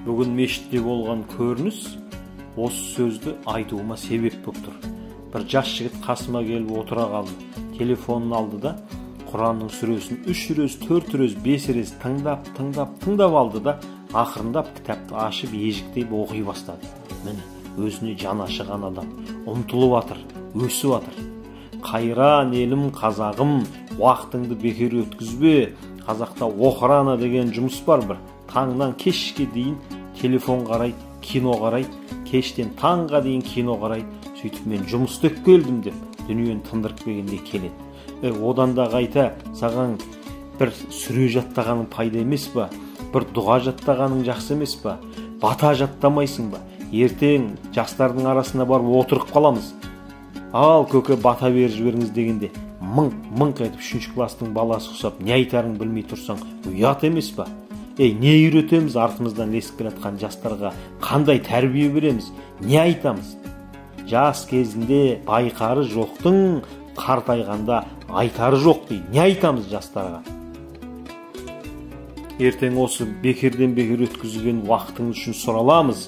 Бүгін мешітте болған көрініс осы сөзді айтуыма себеп болып тұр. Бір жас жігіт қасыма келіп отыра қалды. Телефонын алды да Құранның сүресін 3 рез, 4 рез, 5 рез тыңдап алды да ақырындап кітапты ашып ежіктеп оқи бастады. Міне, өзіне жаны ашыған адам, ұмтылып жатыр, өсіп жатыр. Қайран елім қазағым, уақытыңды бекер өткізбе. Қазақта оқырана деген жұмыс бар бір. Таңнан кешке дейін телефон қарайды, кино қарайды, кештен таңға дейін кино қарайды. Сөйтіп мен жұмыс істеп келдім деп, дүниені тындырып келгенде келеді. Одан да қайта, саған бір сүре жаттағаның пайда емес па? Бір дұға жаттағаның жақсы емес па? Бата жаттамайсың ба? Ертең жастардың арасына барып отырып қаламыз. Ал көке бата беріп жіберіңіз дегенде мыңқ етіп 3-ші кластың баласы ұқсап не айтарын білмей тұрсаң, ұят емес па? Не үйретеміз артымыздан ілесіп келе жатқан жастарға? Қандай тәрбие береміз? Не айтамыз? Жас кезінде байқары жоқтың, қартайғанда айтары жоқ дейді. Не айтамыз жастарға? Ертең осы бекерден бекер өткізген уақытыңыз үшін сұраламыз.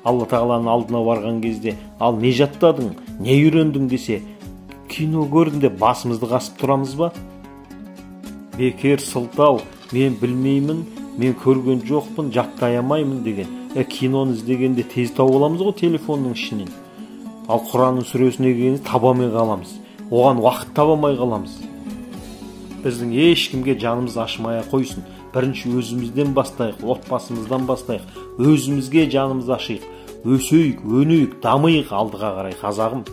Алла тағаланың алдына барған кезде, ал не жаттадың, не үйрендің десе, кино көрдім деп басымызды қасып тұрамыз ба? Бекер сылтау, мен білмеймін, мен көрген жоқпын, жаттай алмаймын деген. Киноны іздегенде тез тауып аламыз ғой телефонның ішінен. Ал Құранның сүресіне келгенде табамай қаламыз. Оған уақыт табамай қаламыз. Біздің ешкімге жанымыз ашымай қойсын. Бірінші өзімізден бастайық, отбасымыздан бастайық. Өзімізге жанымыз ашайық. Өсейік, өнейік, дамайық алдыға қарай қазағым.